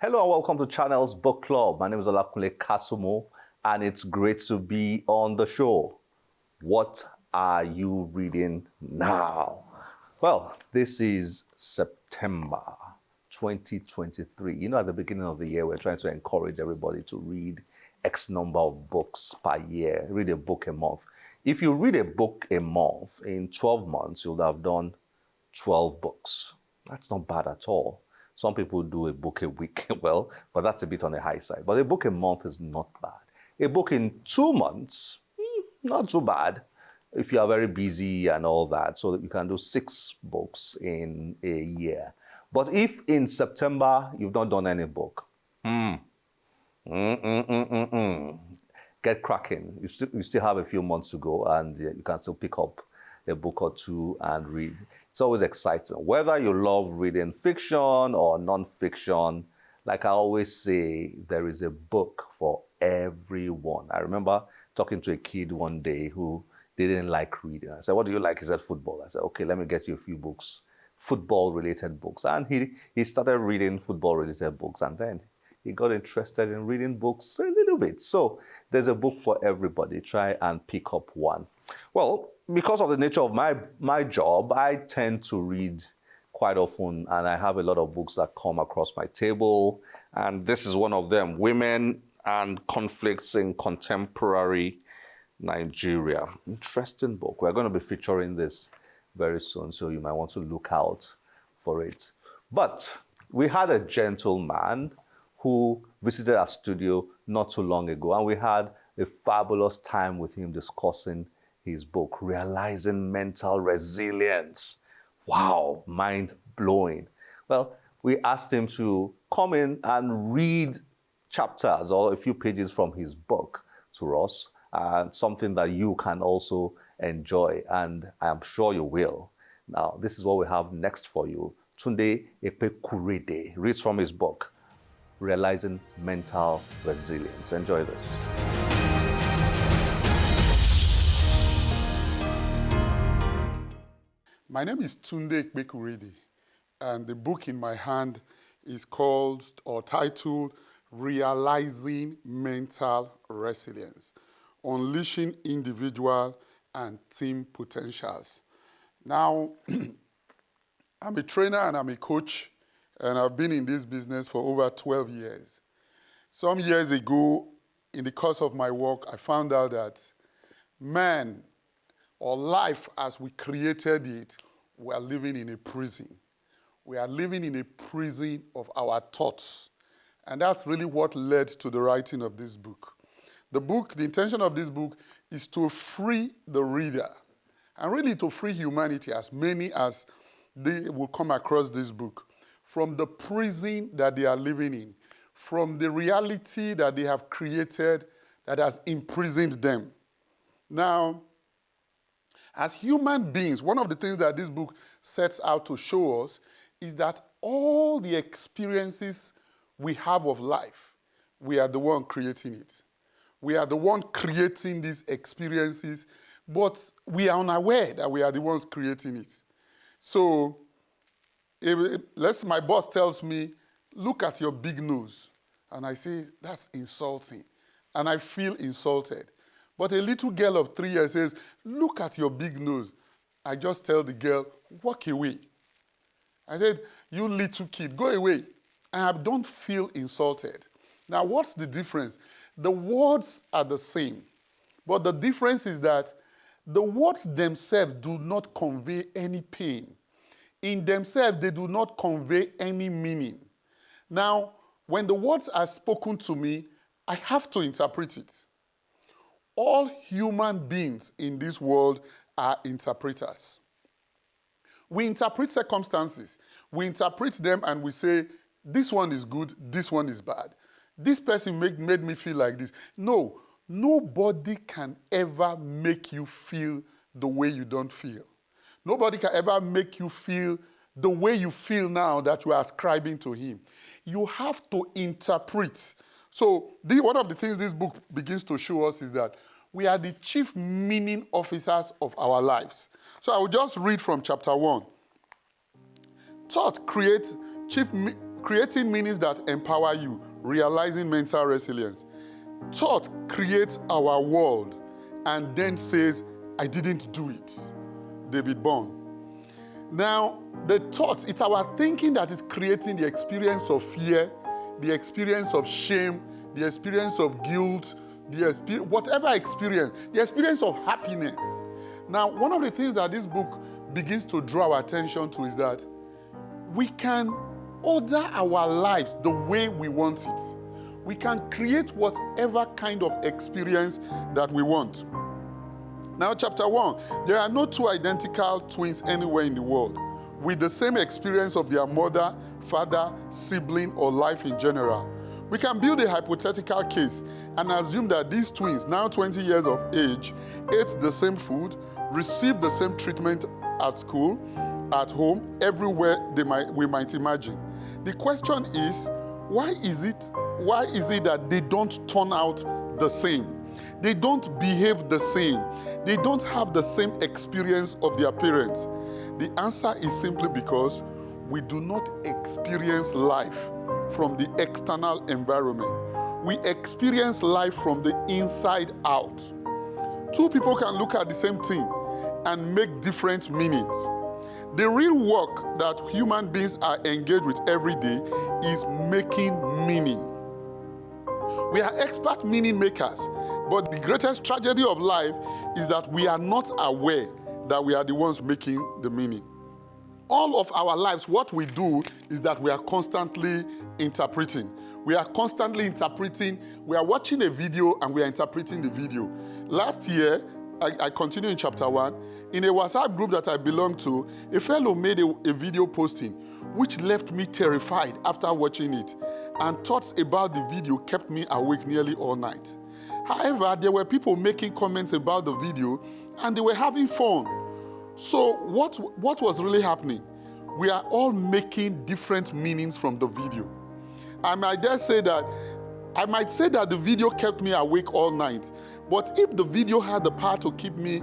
Hello and welcome to Channel's Book Club. My name is Olakunle Kasumo and it's great to be on the show. What are you reading now? Well, this is September 2023. You know, at the beginning of the year, we're trying to encourage everybody to read X number of books per year, read a book a month. If you read a book a month, in 12 months, you'll have done 12 books. That's not bad at all. Some people do a book a week, well, but that's a bit on the high side. But a book a month is not bad. A book in 2 months, not too bad if you are very busy and all that, so that you can do 6 books in a year. But if in September you've not done any book, get cracking. You still have a few months to go and you can still pick up a book or two and read. It's always exciting. Whether you love reading fiction or non-fiction, like I always say, there is a book for everyone. I remember talking to a kid one day who didn't like reading. I said, what do you like? He said, football. I said, okay, let me get you a few books, football-related books. And he started reading football-related books, and then he got interested in reading books a little bit. So there's a book for everybody. Try and pick up one. Well, because of the nature of my job, I tend to read quite often, and I have a lot of books that come across my table. And this is one of them, Women and Conflicts in Contemporary Nigeria. Interesting book. We're going to be featuring this very soon, so you might want to look out for it. But we had a gentleman who visited our studio not too long ago, and we had a fabulous time with him discussing his book, Realizing Mental Resilience. Wow, mind-blowing. Well, we asked him to come in and read chapters or a few pages from his book to us, something that you can also enjoy, and I'm sure you will. Now, this is what we have next for you. Tunde Ekpekurede reads from his book, Realizing Mental Resilience. Enjoy this. My name is Tunde Ekpekurede, and the book in my hand is called or titled Realizing Mental Resilience, Unleashing Individual and Team Potentials. Now, I'm a trainer and I'm a coach, and I've been in this business for over 12 years. Some years ago, in the course of my work, I found out that man, or life as we created it, we are living in a prison. We are living in a prison of our thoughts. And that's really what led to the writing of this book. The intention of this book is to free the reader, and really to free humanity, as many as they will come across this book, from the prison that they are living in, from the reality that they have created that has imprisoned them. Now, as human beings, one of the things that this book sets out to show us is that all the experiences we have of life, we are the one creating it. We are the one creating these experiences, but we are unaware that we are the ones creating it. So, my boss tells me, look at your big nose. And I say, that's insulting. And I feel insulted. But a little girl of 3 years says, look at your big nose. I just tell the girl, walk away. I said, you little kid, go away. And I don't feel insulted. Now, what's the difference? The words are the same. But the difference is that the words themselves do not convey any pain. In themselves, they do not convey any meaning. Now, when the words are spoken to me, I have to interpret it. All human beings in this world are interpreters. We interpret circumstances. We interpret them and we say, this one is good, this one is bad. This person made me feel like this. No, nobody can ever make you feel the way you don't feel. Nobody can ever make you feel the way you feel now that you are ascribing to him. You have to interpret. So one of the things this book begins to show us is that we are the chief meaning officers of our lives. So I will just read from chapter 1. Thought creates creating meanings that empower you, realizing mental resilience. Thought creates our world and then says, I didn't do it. David Bond. Now, the thoughts, it's our thinking that is creating the experience of fear, the experience of shame, the experience of guilt, whatever experience, the experience of happiness. Now, one of the things that this book begins to draw our attention to is that we can order our lives the way we want it. We can create whatever kind of experience that we want. Now, chapter 1, there are no two identical twins anywhere in the world with the same experience of their mother, father, sibling, or life in general. We can build a hypothetical case and assume that these twins, now 20 years of age, ate the same food, received the same treatment at school, at home, everywhere we might imagine. The question is, why is it that they don't turn out the same? They don't behave the same. They don't have the same experience of their parents. The answer is simply because we do not experience life from the external environment. We experience life from the inside out. Two people can look at the same thing and make different meanings. The real work that human beings are engaged with every day is making meaning. We are expert meaning makers, but the greatest tragedy of life is that we are not aware that we are the ones making the meaning. All of our lives, what we do is that we are constantly interpreting. We are constantly interpreting. We are watching a video and we are interpreting the video. Last year, I continue in chapter 1. In a WhatsApp group that I belong to, a fellow made a video posting which left me terrified after watching it, and thoughts about the video kept me awake nearly all night. However, there were people making comments about the video and they were having fun. So what was really happening? We are all making different meanings from the video. I might say that the video kept me awake all night, but if the video had the power to keep me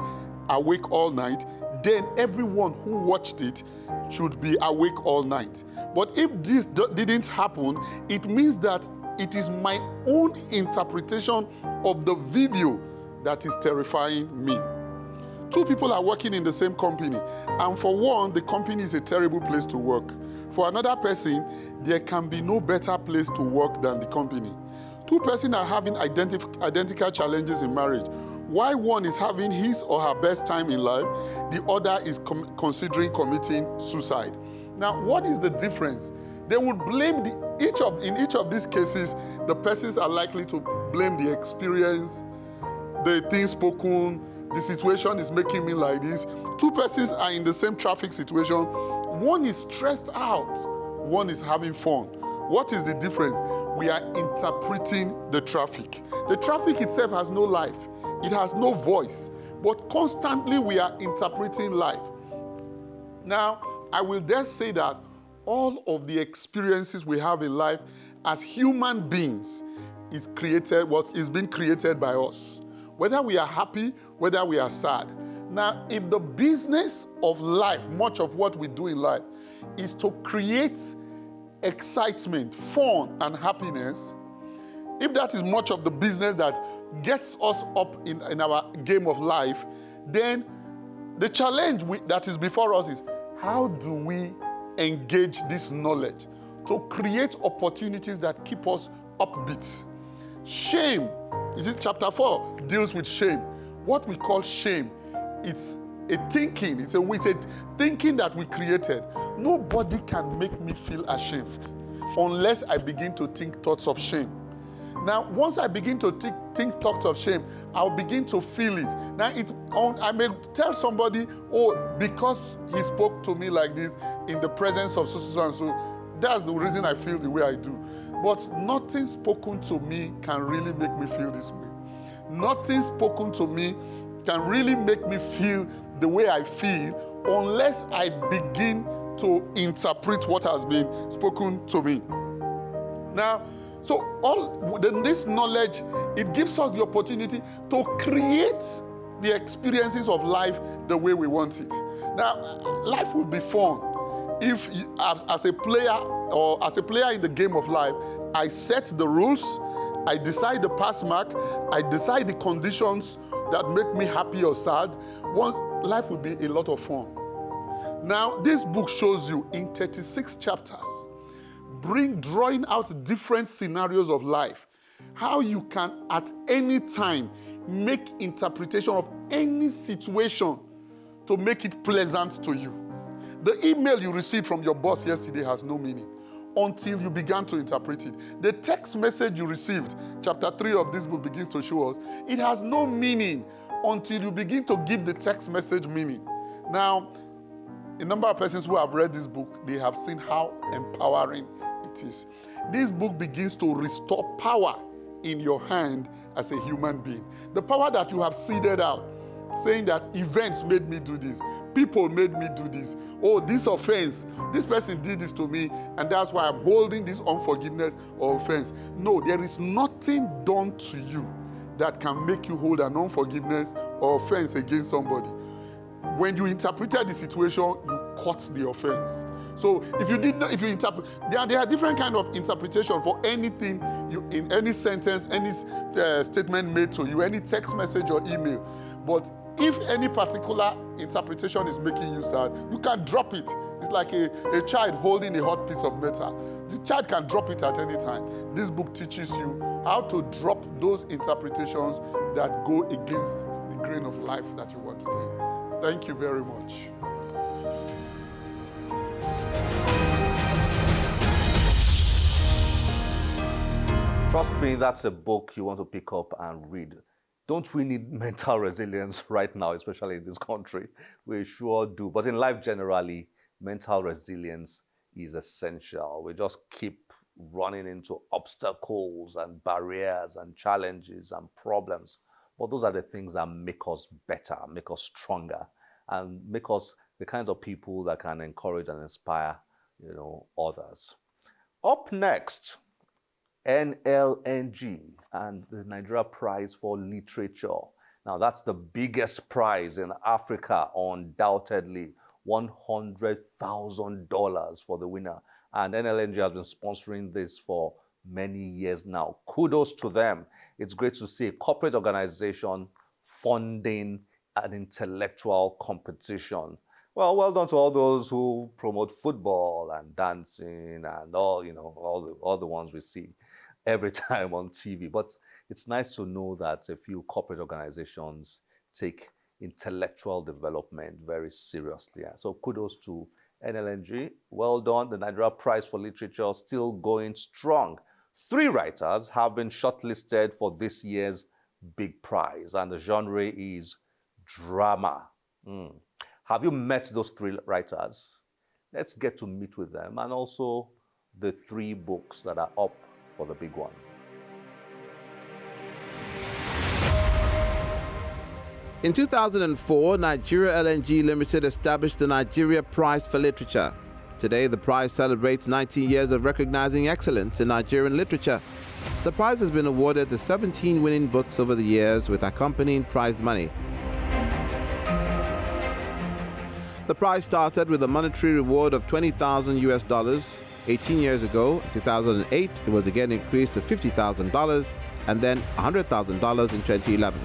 awake all night, then everyone who watched it should be awake all night. But if this didn't happen, it means that it is my own interpretation of the video that is terrifying me. Two people are working in the same company, and for one, the company is a terrible place to work. For another person, there can be no better place to work than the company. Two persons are having identical challenges in marriage. While one is having his or her best time in life, the other is considering committing suicide. Now, what is the difference? They would blame in each of these cases, the persons are likely to blame the experience, the things spoken, the situation is making me like this. Two persons are in the same traffic situation. One is stressed out, one is having fun. What is the difference? We are interpreting the traffic. The traffic itself has no life. It has no voice, but constantly we are interpreting life. Now, I will dare say that all of the experiences we have in life as human beings is being created by us. Whether we are happy, whether we are sad. Now, if the business of life, much of what we do in life, is to create excitement, fun, and happiness, if that is much of the business that gets us up in our game of life, then the challenge that is before us is, how do we engage this knowledge to create opportunities that keep us upbeat? Shame, chapter 4 deals with shame. What we call shame, it's a thinking, it's a thinking that we created. Nobody can make me feel ashamed unless I begin to think thoughts of shame. Now, once I begin to think thoughts of shame, I'll begin to feel it. Now, I may tell somebody, because he spoke to me like this in the presence of so and so, that's the reason I feel the way I do. But nothing spoken to me can really make me feel this way. Nothing spoken to me can really make me feel the way I feel unless I begin to interpret what has been spoken to me. Now, this knowledge, it gives us the opportunity to create the experiences of life the way we want it. Now, life will be fun. If as a player or as a player in the game of life, I set the rules, I decide the pass mark, I decide the conditions that make me happy or sad, life will be a lot of fun. Now, this book shows you in 36 chapters, drawing out different scenarios of life, how you can at any time make interpretation of any situation to make it pleasant to you. The email you received from your boss yesterday has no meaning until you began to interpret it. The text message you received, chapter 3 of this book begins to show us, it has no meaning until you begin to give the text message meaning. Now, a number of persons who have read this book, they have seen how empowering it is. This book begins to restore power in your hand as a human being. The power that you have seeded out, saying that events made me do this, people made me do this, oh, this offense, this person did this to me, and that's why I'm holding this unforgiveness or offense. No, there is nothing done to you that can make you hold an unforgiveness or offense against somebody. When you interpreted the situation, you caught the offense. So if you interpret, there are different kinds of interpretation for anything in any sentence, any statement made to you, any text message or email. But if any particular interpretation is making you sad, you can drop it. It's like a child holding a hot piece of metal. The child can drop it at any time. This book teaches you how to drop those interpretations that go against the grain of life that you want to live. Thank you very much. Trust me, that's a book you want to pick up and read. Don't we need mental resilience right now, especially in this country? We sure do. But in life generally, mental resilience is essential. We just keep running into obstacles and barriers and challenges and problems. But those are the things that make us better, make us stronger, and make us the kinds of people that can encourage and inspire, others. Up next, NLNG and the Nigeria Prize for Literature. Now, that's the biggest prize in Africa, undoubtedly. $100,000 for the winner. And NLNG has been sponsoring this for many years now. Kudos to them. It's great to see a corporate organization funding an intellectual competition. Well done to all those who promote football and dancing and all the ones we see every time on TV. But it's nice to know that a few corporate organizations take intellectual development very seriously. So kudos to NLNG. Well done. The Nigeria Prize for Literature still going strong. 3 writers have been shortlisted for this year's big prize, and the genre is drama. Have you met those 3 writers? Let's get to meet with them and also the 3 books that are up for the big one. In 2004, Nigeria LNG Limited established the Nigeria Prize for Literature. Today, the prize celebrates 19 years of recognizing excellence in Nigerian literature. The prize has been awarded to 17 winning books over the years with accompanying prize money. The prize started with a monetary reward of $20,000 18 years ago. In 2008, it was again increased to $50,000 and then $100,000 in 2011.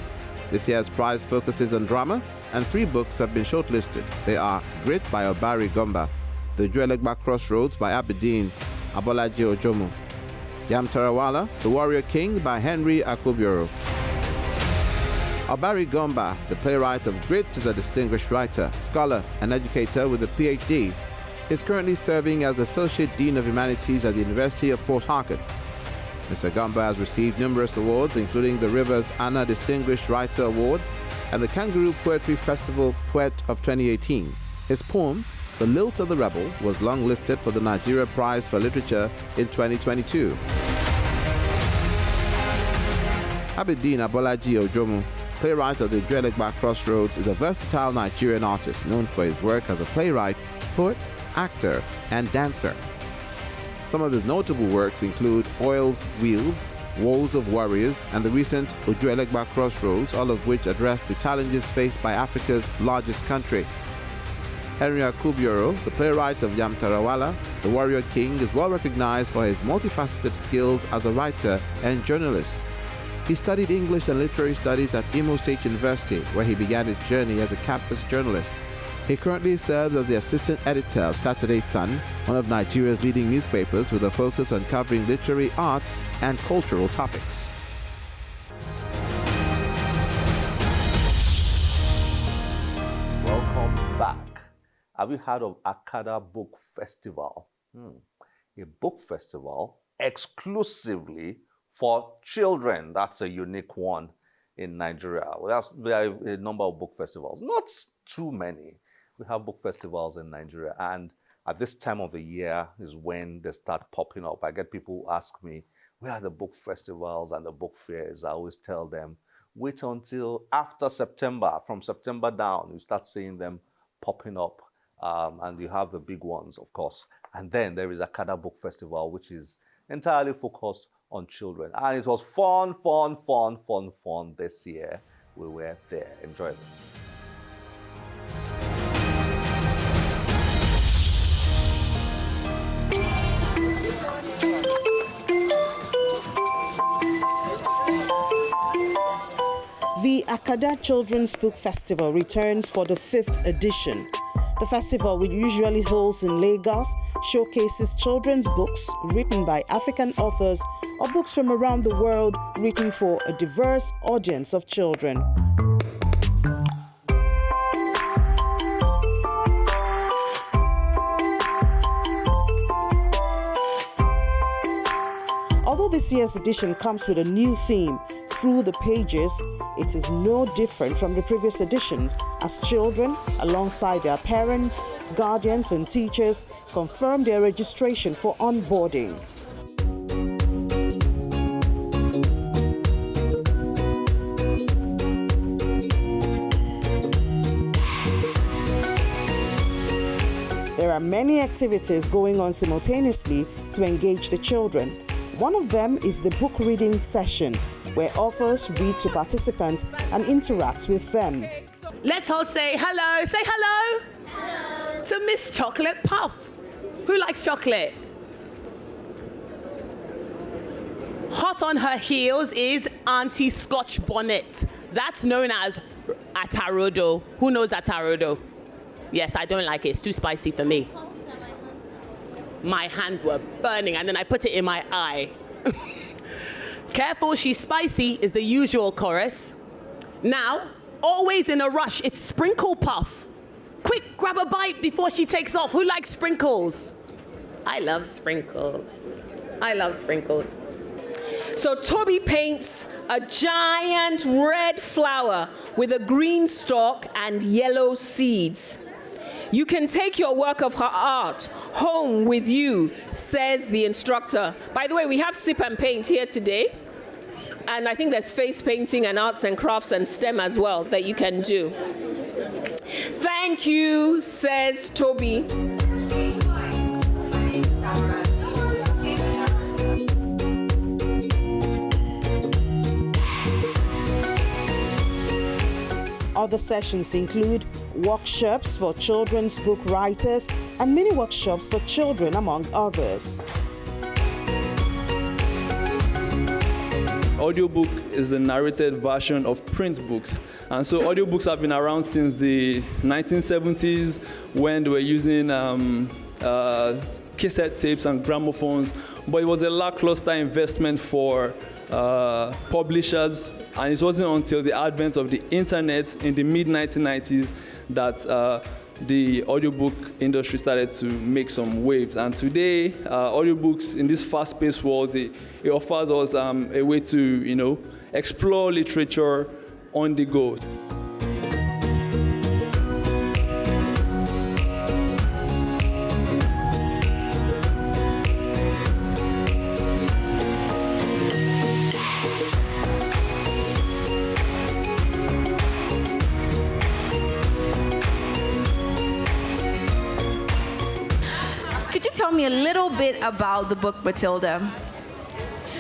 This year's prize focuses on drama, and 3 books have been shortlisted. They are Grit by Obari Gomba, The Ojuelegba Crossroads by Abedin Abolaji Ojomu, Yam Tarawala, The Warrior King by Henry Akobioro. Obari Gomba, the playwright of Grit, is a distinguished writer, scholar, and educator with a PhD. He is currently serving as Associate Dean of Humanities at the University of Port Harcourt. Mr. Gomba has received numerous awards, including the Rivers Anna Distinguished Writer Award and the Kangaroo Poetry Festival Poet of 2018. His poem, The Lilt of the Rebel, was longlisted for the Nigeria Prize for Literature in 2022. Abedin Abolaji Ojomu, playwright of the Ojuelegba Crossroads, is a versatile Nigerian artist known for his work as a playwright, poet, actor, and dancer. Some of his notable works include Oil's Wheels, Woes of Warriors, and the recent Ojuelegba Crossroads, all of which address the challenges faced by Africa's largest country. Henry Akuburo, the playwright of Yam Tarawala, the Warrior King, is well recognized for his multifaceted skills as a writer and journalist. He studied English and literary studies at Imo State University, where he began his journey as a campus journalist. He currently serves as the assistant editor of Saturday Sun, one of Nigeria's leading newspapers with a focus on covering literary, arts, and cultural topics. Welcome back. Have you heard of Akada Book Festival? A book festival exclusively for children. That's a unique one in Nigeria. There are a number of book festivals, not too many. We have book festivals in Nigeria, and at this time of the year is when they start popping up. I get people who ask me, where are the book festivals and the book fairs? I always tell them, wait until after September. From September down, you start seeing them popping up. And you have the big ones, of course. And then there is Akada Book Festival, which is entirely focused on children. And it was fun this year. We were there. Enjoy this. The Akada Children's Book Festival returns for the 5th edition. The festival, which usually holds in Lagos, showcases children's books written by African authors or books from around the world written for a diverse audience of children. Although this year's edition comes with a new theme, Through the Pages, it is no different from the previous editions, as children, alongside their parents, guardians, and teachers, confirm their registration for onboarding. There are many activities going on simultaneously to engage the children. One of them is the book reading session, where authors read to participants and interact with them. Let's all say hello. Say hello. Hello. To Miss Chocolate Puff. Who likes chocolate? Hot on her heels is Auntie Scotch Bonnet. That's known as Atarodo. Who knows Atarodo? Yes, I don't like it. It's too spicy for me. My hands were burning, and then I put it in my eye. Careful, she's spicy is the usual chorus. Now, always in a rush, it's Sprinkle Puff. Quick, grab a bite before she takes off. Who likes sprinkles? I love sprinkles. I love sprinkles. So Toby paints a giant red flower with a green stalk and yellow seeds. You can take your work of her art home with you, says the instructor. By the way, we have sip and paint here today. And I think there's face painting and arts and crafts and STEM as well that you can do. Thank you, says Toby. Other sessions include workshops for children's book writers and mini workshops for children, among others. Audiobook is a narrated version of print books. And so audiobooks have been around since the 1970s when they were using cassette tapes and gramophones, but it was a lackluster investment for publishers, and it wasn't until the advent of the internet in the mid-1990s that the audiobook industry started to make some waves. And today, audiobooks in this fast-paced world, it offers us a way to, explore literature on the go. Could you tell me a little bit about the book, Matilda?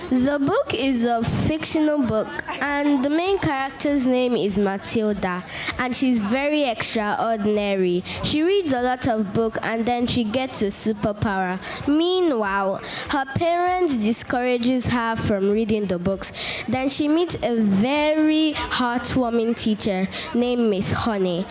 The book is a fictional book And the main character's name is Matilda, and she's very extraordinary. She reads a lot of books and then she gets a superpower. Meanwhile, her parents discourages her from reading the books. Then she meets a very heartwarming teacher named Miss Honey.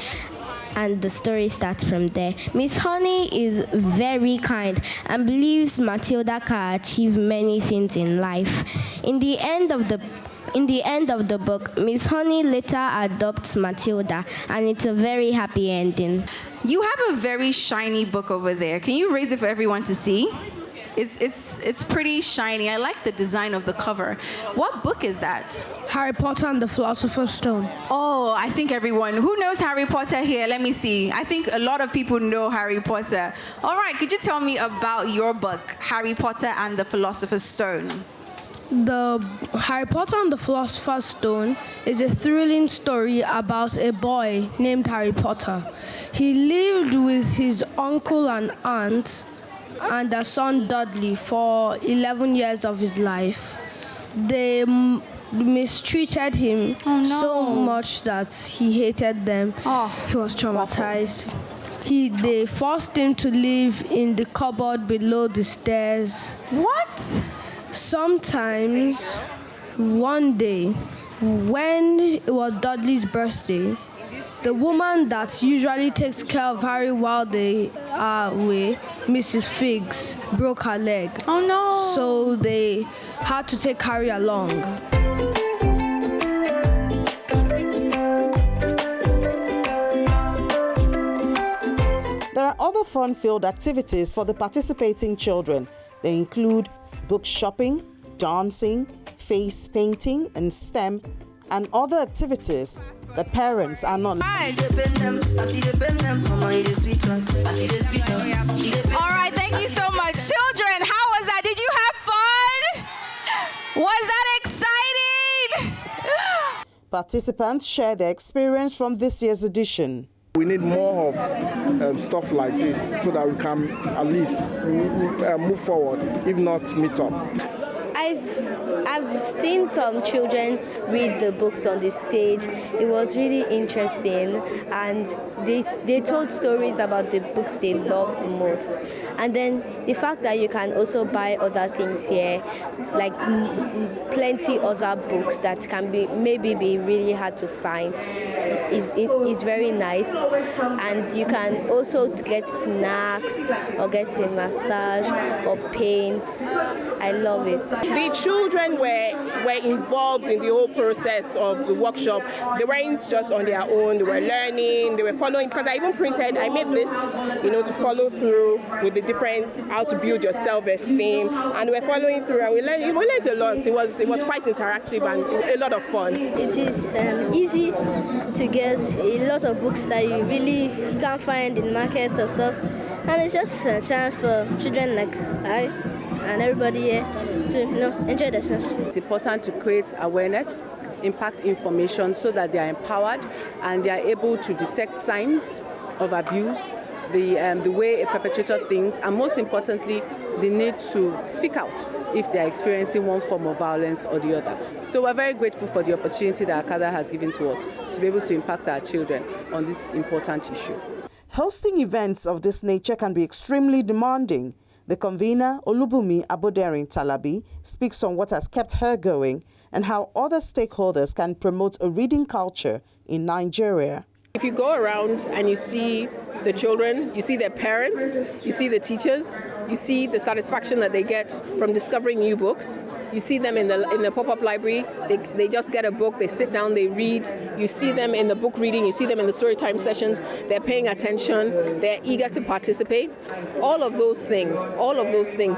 And the story starts from there. Miss Honey is very kind and believes Matilda can achieve many things in life. In the end of the book, Miss Honey later adopts Matilda, and it's a very happy ending. You have a very shiny book over there. Can you raise it for everyone to see? It's pretty shiny. I like the design of the cover. What book is that? Harry Potter and the Philosopher's Stone. Oh, I think everyone. Who knows Harry Potter here? Let me see. I think a lot of people know Harry Potter. All right, could you tell me about your book, Harry Potter and the Philosopher's Stone? The Harry Potter and the Philosopher's Stone is a thrilling story about a boy named Harry Potter. He lived with his uncle and aunt and their son Dudley for 11 years of his life. They mistreated him so much that he hated them. He was traumatized. They forced him to live in the cupboard below the stairs. What? Sometimes, one day, when it was Dudley's birthday, the woman that usually takes care of Harry while they are away, Mrs. Figs, broke her leg. Oh no! So they had to take Harry along. There are other fun-filled activities for the participating children. They include book shopping, dancing, face painting, and STEM, and other activities. The parents are not. All right, thank you so much. Children, how was that? Did you have fun? Was that exciting? Participants share their experience from this year's edition. We need more of stuff like this so that we can at least move forward, if not meet up. I've seen some children read the books on the stage. It was really interesting, and they told stories about the books they loved most. And then the fact that you can also buy other things here, like plenty other books that can be really hard to find, is very nice. And you can also get snacks or get a massage or paint. I love it. The children were involved in the whole process of the workshop. They weren't just on their own. They were learning. They were following. Because I made this, to follow through with the different, how to build your self-esteem, and we were following through, and we learned a lot. It was quite interactive and a lot of fun. It is easy to get a lot of books that you can't find in markets or stuff, and it's just a chance for children like I and everybody here to enjoy the experience. It's important to create awareness, impact information so that they are empowered and they are able to detect signs of abuse, the way a perpetrator thinks, and most importantly, the need to speak out if they are experiencing one form of violence or the other. So we're very grateful for the opportunity that Akada has given to us to be able to impact our children on this important issue. Hosting events of this nature can be extremely demanding. The convener, Olubumi Aboderin Talabi, speaks on what has kept her going and how other stakeholders can promote a reading culture in Nigeria. If you go around and you see the children, you see their parents, you see the teachers, you see the satisfaction that they get from discovering new books. You see them in the pop-up library. They just get a book, they sit down, they read. You see them in the book reading, you see them in the story time sessions. They're paying attention, they're eager to participate. All of those things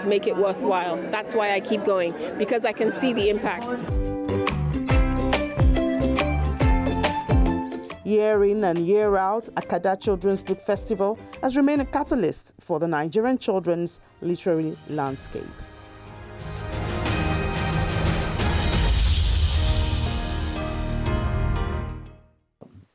make it worthwhile. That's why I keep going, because I can see the impact. Year in and year out, Akada Children's Book Festival has remained a catalyst for the Nigerian children's literary landscape.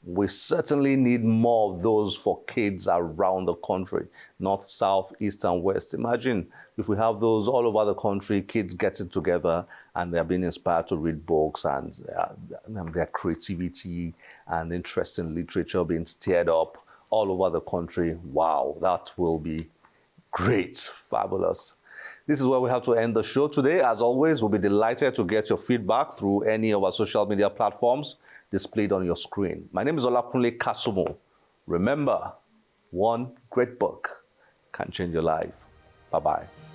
We certainly need more of those for kids around the country, north, south, east, and west. Imagine if we have those all over the country, kids getting together and they're being inspired to read books, and their creativity and interest in literature being stirred up all over the country. Wow, that will be great, fabulous. This is where we have to end the show today. As always, we'll be delighted to get your feedback through any of our social media platforms displayed on your screen. My name is Olakunle Kasumu. Remember, one great book can change your life. Bye-bye.